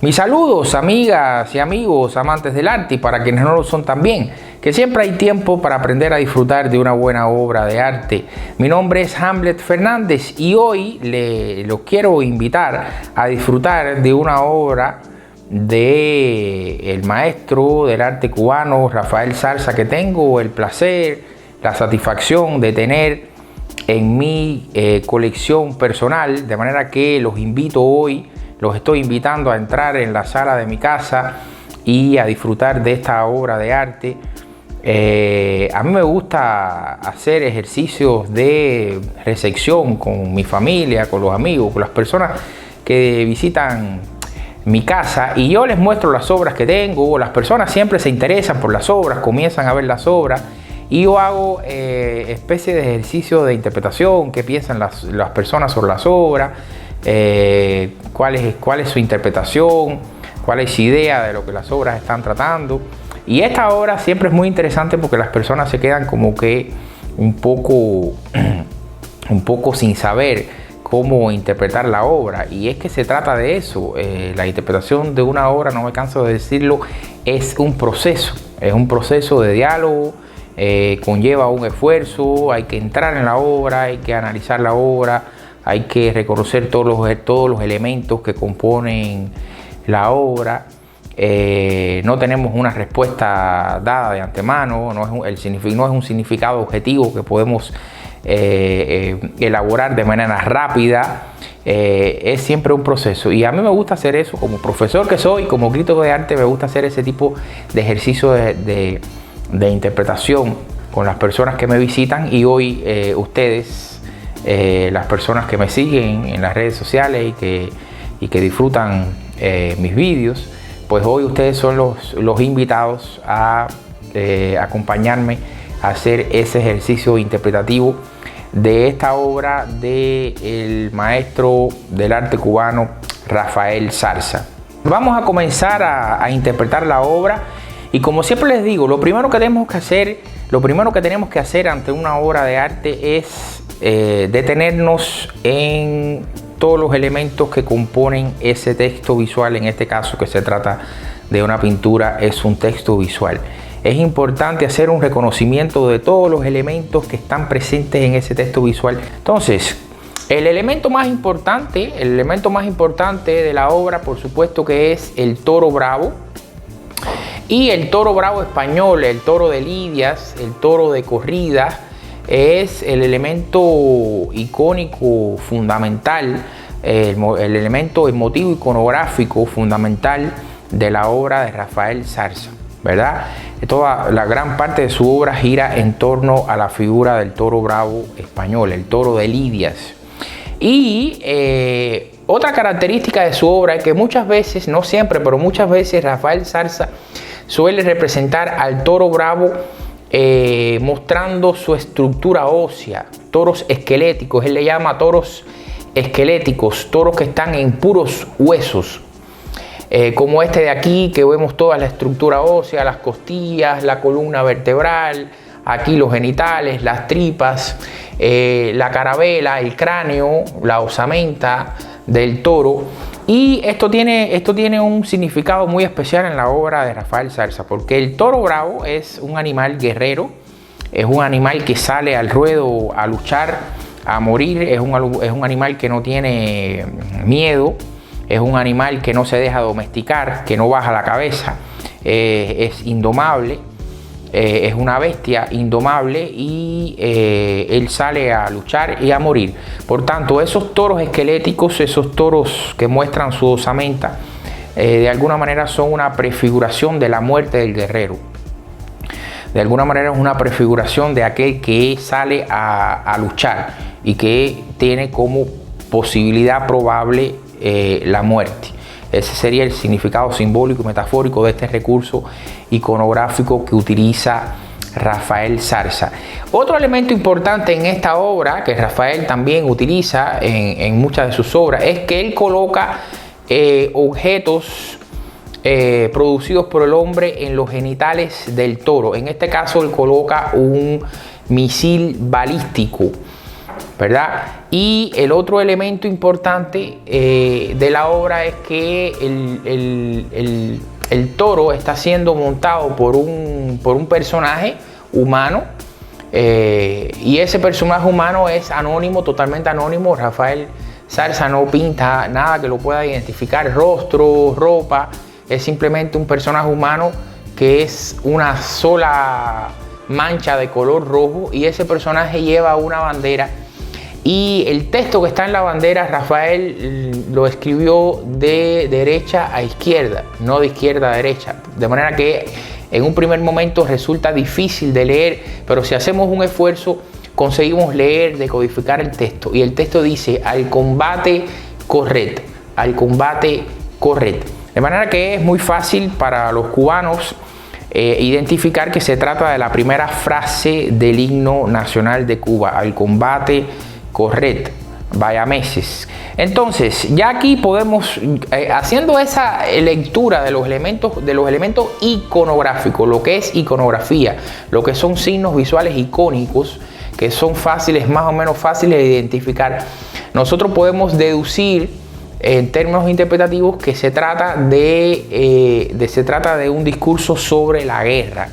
Mis saludos, amigas y amigos amantes del arte y para quienes no lo son también, que siempre hay tiempo para aprender a disfrutar de una buena obra de arte. Mi nombre es Hamlet Fernández y hoy los quiero invitar a disfrutar de una obra del maestro del arte cubano Rafael Zarza, que tengo el placer, la satisfacción de tener en mi colección personal, de manera que los invito hoy. Los estoy invitando a entrar en la sala de mi casa y a disfrutar de esta obra de arte. A mí me gusta hacer ejercicios de recepción con mi familia, con los amigos, con las personas que visitan mi casa, y yo les muestro las obras que tengo. Las personas siempre se interesan por las obras, comienzan a ver las obras y yo hago especie de ejercicio de interpretación, qué piensan las personas sobre las obras. Cuál es su interpretación, cuál es su idea de lo que las obras están tratando. Y esta obra siempre es muy interesante porque las personas se quedan como que un poco sin saber cómo interpretar la obra, y es que se trata de eso. La interpretación de una obra, no me canso de decirlo, es un proceso de diálogo. Conlleva un esfuerzo, hay que entrar en la obra, hay que analizar la obra, hay que reconocer todos los elementos que componen la obra. No tenemos una respuesta dada de antemano, no es un significado objetivo que podemos elaborar de manera rápida. Es siempre un proceso, y a mí me gusta hacer eso como profesor que soy, como crítico de arte. Me gusta hacer ese tipo de ejercicio de interpretación con las personas que me visitan, y hoy ustedes, las personas que me siguen en las redes sociales y que disfrutan mis vídeos, pues hoy ustedes son los invitados a acompañarme a hacer ese ejercicio interpretativo de esta obra del maestro del arte cubano Rafael Zarza. Vamos a comenzar a interpretar la obra, y como siempre les digo, lo primero que tenemos que hacer ante una obra de arte es detenernos en todos los elementos que componen ese texto visual. En este caso, que se trata de una pintura, es un texto visual. Es importante hacer un reconocimiento de todos los elementos que están presentes en ese texto visual. Entonces, el elemento más importante de la obra, por supuesto, que es el toro bravo, y el toro bravo español, el toro de lidias, el toro de corrida. Es el elemento icónico fundamental, el motivo iconográfico fundamental de la obra de Rafael Zarza, ¿verdad? Toda la gran parte de su obra gira en torno a la figura del toro bravo español, el toro de lidias. Y otra característica de su obra es que muchas veces, no siempre, pero muchas veces, Rafael Zarza suele representar al toro bravo mostrando su estructura ósea, toros esqueléticos. Él le llama toros esqueléticos, toros que están en puros huesos, como este de aquí, que vemos toda la estructura ósea, las costillas, la columna vertebral, aquí los genitales, las tripas, la carabela, el cráneo, la osamenta del toro. Y esto tiene un significado muy especial en la obra de Rafael Zarza, porque el toro bravo es un animal guerrero, es un animal que sale al ruedo a luchar, a morir, es un animal que no tiene miedo, es un animal que no se deja domesticar, que no baja la cabeza, es indomable. Es una bestia indomable, y él sale a luchar y a morir. Por tanto, esos toros esqueléticos, esos toros que muestran su osamenta, de alguna manera son una prefiguración de la muerte del guerrero. De alguna manera es una prefiguración de aquel que sale a luchar y que tiene como posibilidad probable la muerte. Ese sería el significado simbólico y metafórico de este recurso iconográfico que utiliza Rafael Zarza. Otro elemento importante en esta obra, que Rafael también utiliza en muchas de sus obras, es que él coloca objetos producidos por el hombre en los genitales del toro. En este caso, él coloca un misil balístico ¿verdad? Y el otro elemento importante de la obra es que el toro está siendo montado por un personaje humano, y ese personaje humano es anónimo, totalmente anónimo. Rafael Zarza no pinta nada que lo pueda identificar, rostro, ropa, es simplemente un personaje humano que es una sola mancha de color rojo, y ese personaje lleva una bandera, y el texto que está en la bandera Rafael lo escribió de derecha a izquierda, no de izquierda a derecha, de manera que en un primer momento resulta difícil de leer, pero si hacemos un esfuerzo conseguimos leer, decodificar el texto, y el texto dice: al combate corred, al combate corred. De manera que es muy fácil para los cubanos identificar que se trata de la primera frase del himno nacional de Cuba: al combate corred, vaya meses. Entonces, ya aquí podemos, haciendo esa lectura de los elementos iconográficos, lo que es iconografía, lo que son signos visuales icónicos, que son fáciles, más o menos fáciles de identificar, nosotros podemos deducir en términos interpretativos que se trata de un discurso sobre la guerra.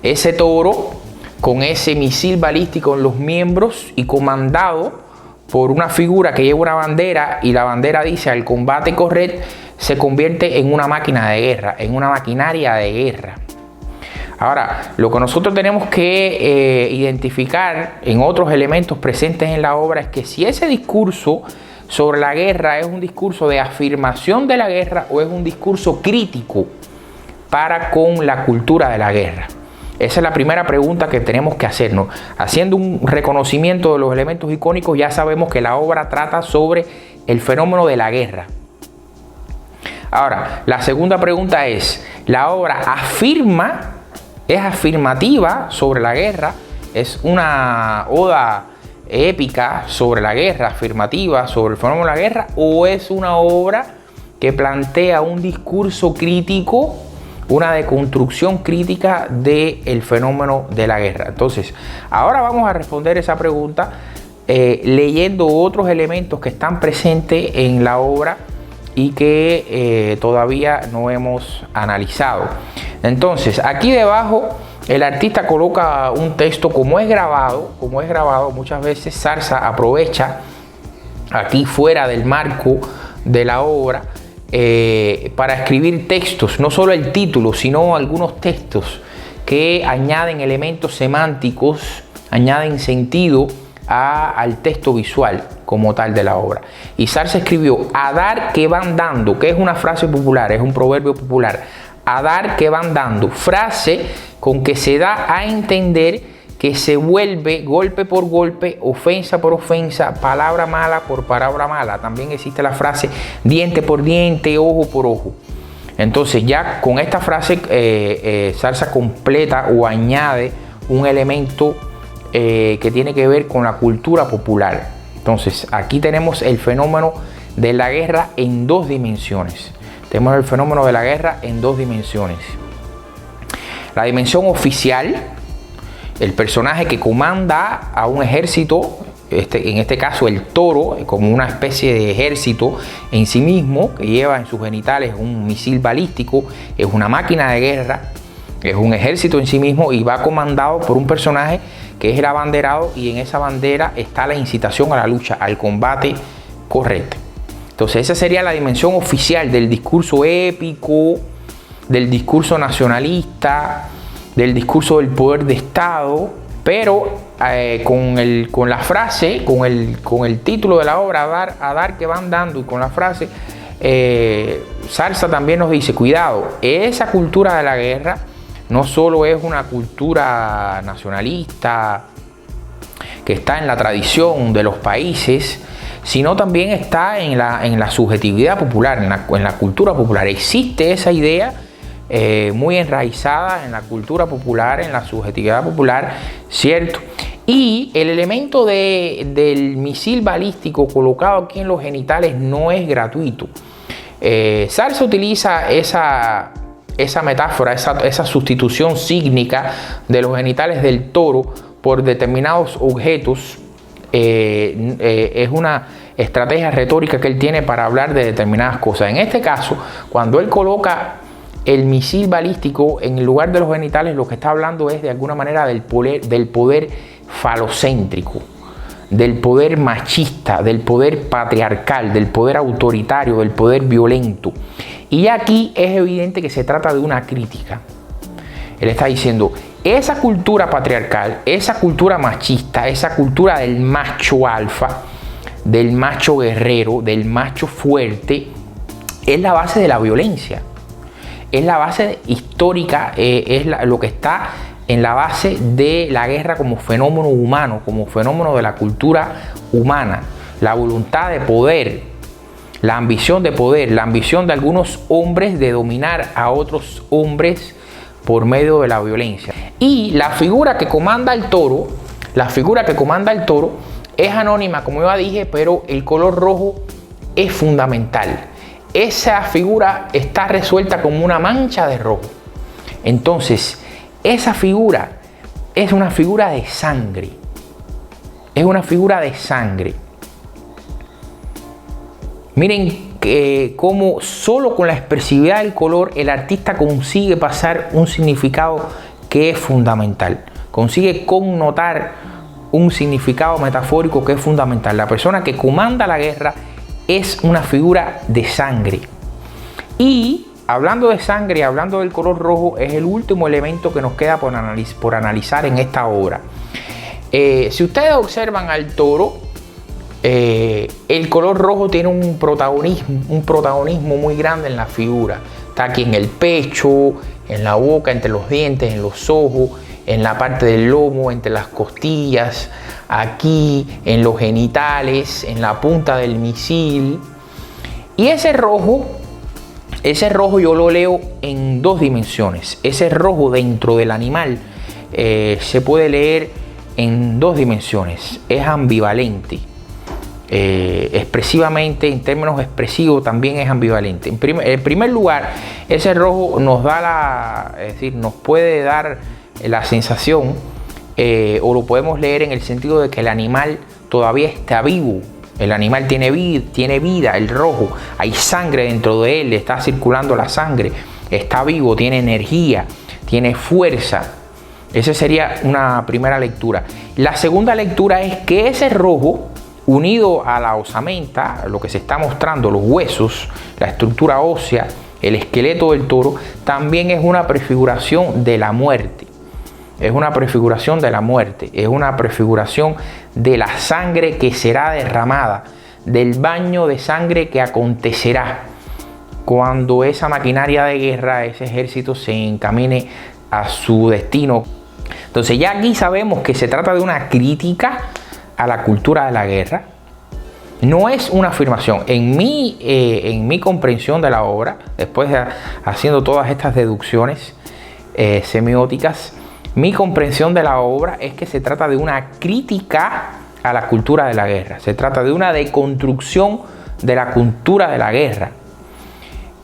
Ese toro con ese misil balístico en los miembros y comandado por una figura que lleva una bandera, y la bandera dice: al combate corred, se convierte en una máquina de guerra, en una maquinaria de guerra. Ahora, lo que nosotros tenemos que identificar en otros elementos presentes en la obra es que si ese discurso sobre la guerra es un discurso de afirmación de la guerra o es un discurso crítico para con la cultura de la guerra. Esa es la primera pregunta que tenemos que hacernos. Haciendo un reconocimiento de los elementos icónicos, ya sabemos que la obra trata sobre el fenómeno de la guerra. Ahora, la segunda pregunta es: ¿la obra es afirmativa sobre la guerra? ¿Es una oda épica sobre la guerra, afirmativa sobre el fenómeno de la guerra? ¿O es una obra que plantea un discurso crítico, una deconstrucción crítica del fenómeno de la guerra? Entonces, ahora vamos a responder esa pregunta leyendo otros elementos que están presentes en la obra y que todavía no hemos analizado. Entonces, aquí debajo el artista coloca un texto como es grabado. Muchas veces Zarza aprovecha aquí fuera del marco de la obra para escribir textos, no solo el título, sino algunos textos que añaden elementos semánticos, añaden sentido al texto visual como tal de la obra. Y Zarza escribió: a dar que van dando, que es una frase popular, es un proverbio popular. A dar que van dando, frase con que se da a entender que se vuelve golpe por golpe, ofensa por ofensa, palabra mala por palabra mala. También existe la frase diente por diente, ojo por ojo. Entonces, ya con esta frase Zarza completa o añade un elemento que tiene que ver con la cultura popular. Entonces, aquí tenemos el fenómeno de la guerra en dos dimensiones. Tenemos el fenómeno de la guerra en dos dimensiones. La dimensión oficial, el personaje que comanda a un ejército, en este caso el toro, como una especie de ejército en sí mismo, que lleva en sus genitales un misil balístico, es una máquina de guerra, es un ejército en sí mismo, y va comandado por un personaje que es el abanderado, y en esa bandera está la incitación a la lucha, al combate correcto. Entonces, esa sería la dimensión oficial del discurso épico, del discurso nacionalista, del discurso del poder de Estado, pero con la frase, con el título de la obra, a dar que van dando, y con la frase, Zarza también nos dice: cuidado, esa cultura de la guerra no solo es una cultura nacionalista que está en la tradición de los países, sino también está en la subjetividad popular, en la cultura popular. Existe esa idea muy enraizada en la cultura popular, en la subjetividad popular, ¿cierto? Y el elemento del misil balístico colocado aquí en los genitales no es gratuito. Zarza utiliza esa metáfora, esa sustitución sígnica de los genitales del toro por determinados objetos es una estrategia retórica que él tiene para hablar de determinadas cosas. En este caso, cuando él coloca el misil balístico en el lugar de los genitales, lo que está hablando es de alguna manera del poder falocéntrico, del poder machista, del poder patriarcal, del poder autoritario, del poder violento. Y aquí es evidente que se trata de una crítica. Él está diciendo, esa cultura patriarcal, esa cultura machista, esa cultura del macho alfa, del macho guerrero, del macho fuerte, es la base de la violencia. Es la base histórica, lo que está en la base de la guerra como fenómeno humano, como fenómeno de la cultura humana. La voluntad de poder, la ambición de poder, la ambición de algunos hombres de dominar a otros hombres por medio de la violencia. Y la figura que comanda el toro, es anónima, como ya dije, pero el color rojo es fundamental. Esa figura está resuelta como una mancha de rojo. Entonces, esa figura es una figura de sangre. Es una figura de sangre. Miren cómo solo con la expresividad del color el artista consigue pasar un significado que es fundamental. Consigue connotar un significado metafórico que es fundamental. La persona que comanda la guerra es una figura de sangre. Y hablando de sangre, hablando del color rojo, es el último elemento que nos queda por analizar en esta obra. Si ustedes observan al toro, el color rojo tiene un protagonismo muy grande en la figura. Está aquí en el pecho, en la boca, entre los dientes, en los ojos, en la parte del lomo, entre las costillas, aquí en los genitales, en la punta del misil. Y ese rojo yo lo leo en dos dimensiones. Ese rojo dentro del animal se puede leer en dos dimensiones. Es ambivalente. Expresivamente, en términos expresivos, también es ambivalente. En primer lugar, ese rojo nos puede dar la sensación, o lo podemos leer en el sentido de que el animal todavía está vivo. El animal tiene vida, el rojo, hay sangre dentro de él, está circulando la sangre, está vivo, tiene energía, tiene fuerza. Esa sería una primera lectura. La segunda lectura es que ese rojo, unido a la osamenta, lo que se está mostrando, los huesos, la estructura ósea, el esqueleto del toro, también es una prefiguración de la muerte. Es una prefiguración de la muerte, es una prefiguración de la sangre que será derramada, del baño de sangre que acontecerá cuando esa maquinaria de guerra, ese ejército se encamine a su destino. Entonces ya aquí sabemos que se trata de una crítica a la cultura de la guerra. No es una afirmación. En mi comprensión de la obra, después de haciendo todas estas deducciones semióticas, mi comprensión de la obra es que se trata de una crítica a la cultura de la guerra. Se trata de una deconstrucción de la cultura de la guerra.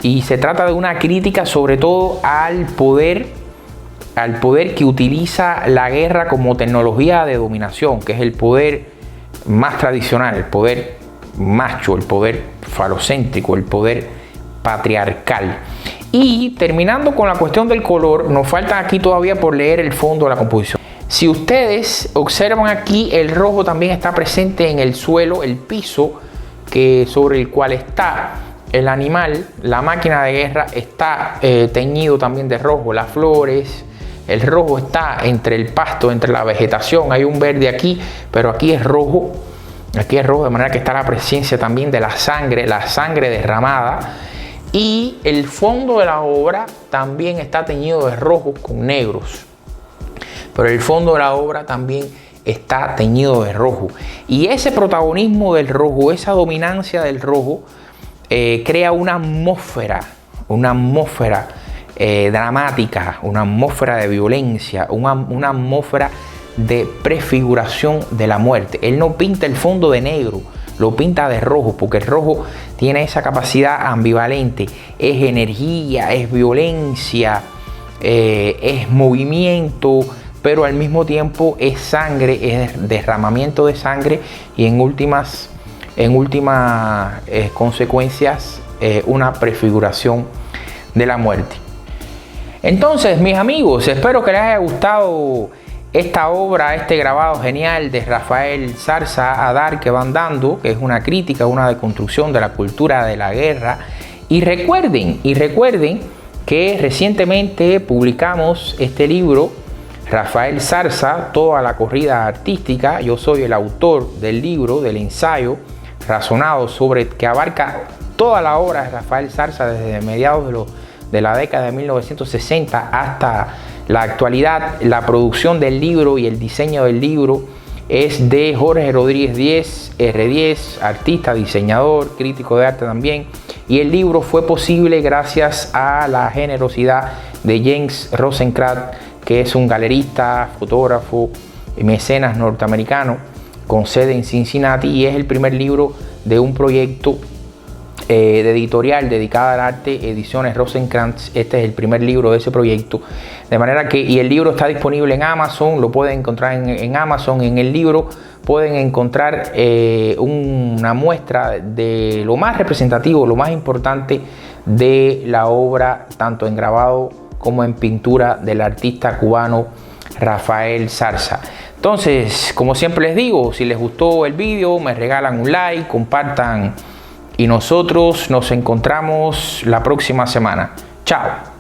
Y se trata de una crítica sobre todo al poder que utiliza la guerra como tecnología de dominación, que es el poder más tradicional, el poder macho, el poder falocéntrico, el poder patriarcal. Y terminando con la cuestión del color, nos falta aquí todavía por leer el fondo de la composición. Si ustedes observan aquí, el rojo también está presente en el suelo, el piso sobre el cual está el animal. La máquina de guerra está teñido también de rojo, las flores. El rojo está entre el pasto, entre la vegetación. Hay un verde aquí, pero aquí es rojo. Aquí es rojo, de manera que está la presencia también de la sangre derramada. Y el fondo de la obra también está teñido de rojo con negros. Pero el fondo de la obra también está teñido de rojo. Y ese protagonismo del rojo, esa dominancia del rojo, crea una atmósfera dramática, una atmósfera de violencia, una atmósfera de prefiguración de la muerte. Él no pinta el fondo de negro, lo pinta de rojo, porque el rojo tiene esa capacidad ambivalente. Es energía, es violencia, es movimiento, pero al mismo tiempo es sangre, es derramamiento de sangre y en últimas consecuencias una prefiguración de la muerte. Entonces, mis amigos, espero que les haya gustado esta obra, este grabado genial de Rafael Zarza, A Dar que van dando, que es una crítica, una deconstrucción de la cultura de la guerra. Y recuerden que recientemente publicamos este libro, Rafael Zarza, Toda la corrida artística. Yo soy el autor del libro, del ensayo razonado sobre que abarca toda la obra de Rafael Zarza desde mediados de la década de 1960 hasta la actualidad. La producción del libro y el diseño del libro es de Jorge Rodríguez Díez, R10, artista, diseñador, crítico de arte también. Y el libro fue posible gracias a la generosidad de James Rosenkrantz, que es un galerista, fotógrafo y mecenas norteamericano con sede en Cincinnati, y es el primer libro de un proyecto de editorial dedicada al arte, Ediciones Rosenkrantz. Este es el primer libro de ese proyecto, de manera que, y el libro está disponible en Amazon, lo pueden encontrar en Amazon. En el libro pueden encontrar una muestra de lo más representativo, lo más importante de la obra, tanto en grabado como en pintura, del artista cubano Rafael Zarza. Entonces, como siempre les digo, si les gustó el vídeo, me regalan un like, compartan, y nosotros nos encontramos la próxima semana. Chao.